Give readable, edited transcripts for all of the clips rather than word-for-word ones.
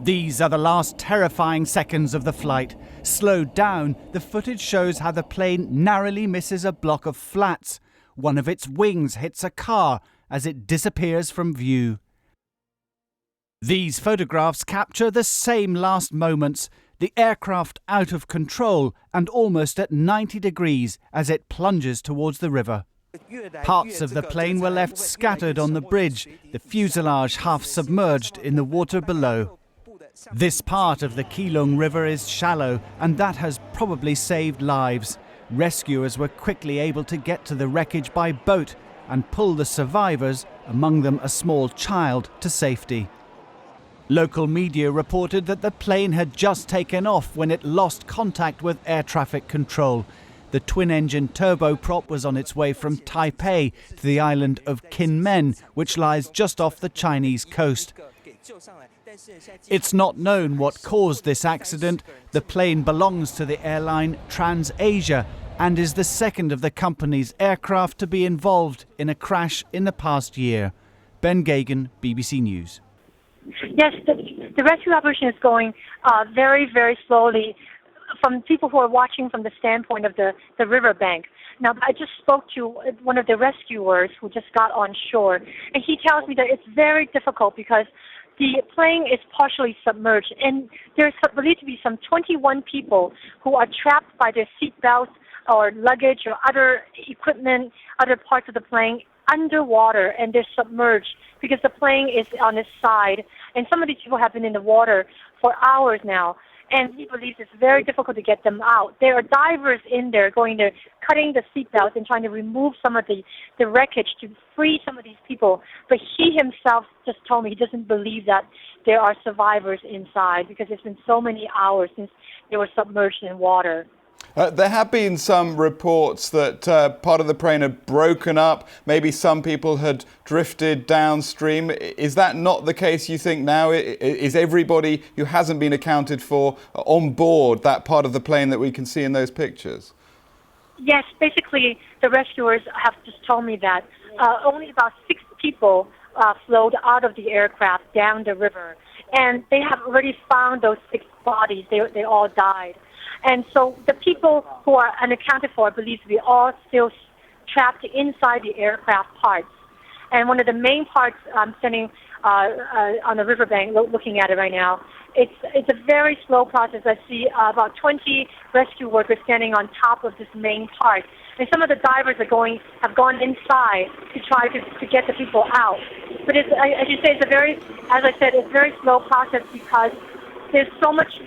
These are the last terrifying seconds of the flight. Slowed down, the footage shows how the plane narrowly misses a block of flats. One of its wings hits a car as it disappears from view. These photographs capture the same last moments, the aircraft out of control and almost at 90 degrees as it plunges towards the river. Parts of the plane were left scattered on the bridge, the fuselage half submerged in the water below. This part of the Keelung River is shallow, and that has probably saved lives. Rescuers were quickly able to get to the wreckage by boat and pull the survivors, among them a small child, to safety. Local media reported that the plane had just taken off when it lost contact with air traffic control. The twin-engine turboprop was on its way from Taipei to the island of Kinmen, which lies just off the Chinese coast. It's not known what caused this accident. The plane belongs to the airline TransAsia and is the second of the company's aircraft to be involved in a crash in the past year. Ben Gagan, BBC News. Yes, the rescue operation is going very, very slowly from people who are watching from the standpoint of the riverbank. Now, I just spoke to one of the rescuers who just got on shore, and he tells me that it's very difficult because the plane is partially submerged, and there's believed to be some 21 people who are trapped by their seat belts or luggage or other equipment, other parts of the plane underwater, and they're submerged because the plane is on its side. And some of these people have been in the water for hours now, and he believes it's very difficult to get them out. There are divers in there cutting the seatbelts and trying to remove some of the wreckage to free some of these people. But he himself just told me he doesn't believe that there are survivors inside because it's been so many hours since they were submerged in water. There have been some reports that part of the plane had broken up. Maybe some people had drifted downstream. Is that not the case, you think, now? Is everybody who hasn't been accounted for on board that part of the plane that we can see in those pictures? Yes, basically the rescuers have just told me that only about 6 people flowed out of the aircraft down the river. And they have already found those 6 bodies. They all died. And so the people who are unaccounted for are believed to be all still trapped inside the aircraft parts. And one of the main parts, I'm standing on the riverbank looking at it right now. It's a very slow process. I see about 20 rescue workers standing on top of this main part. And some of the divers have gone inside to try to get the people out. But as you say, it's a very slow process because there's so much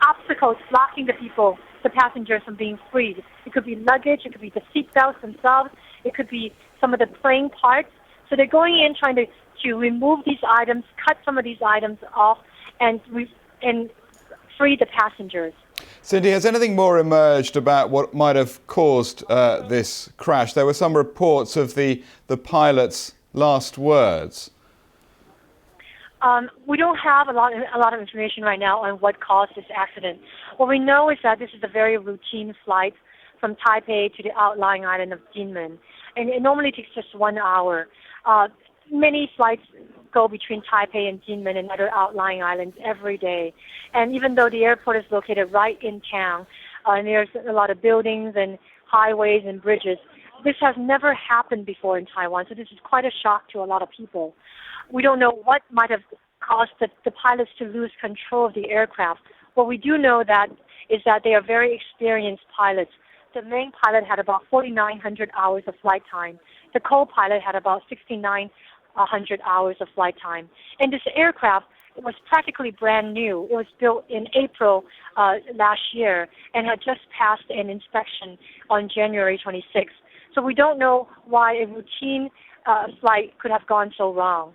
obstacles blocking the passengers from being freed. It could be luggage, it could be the seat belts themselves, it could be some of the plane parts. So they're going in trying to remove these items, cut some of these items off, and free the passengers. Cindy, has anything more emerged about what might have caused this crash? There were some reports of the pilot's last words. We don't have a lot of information right now on what caused this accident. What we know is that this is a very routine flight from Taipei to the outlying island of Jinmen, and it normally takes just 1 hour. Many flights go between Taipei and Jinmen and other outlying islands every day. And even though the airport is located right in town, and there's a lot of buildings and highways and bridges, this has never happened before in Taiwan, so this is quite a shock to a lot of people. We don't know what might have caused the pilots to lose control of the aircraft. What we do know is that they are very experienced pilots. The main pilot had about 4,900 hours of flight time. The co-pilot had about 6,900 hours of flight time. And this aircraft was practically brand new. It was built in April last year and had just passed an inspection on January 26th. So we don't know why a routine flight could have gone so wrong.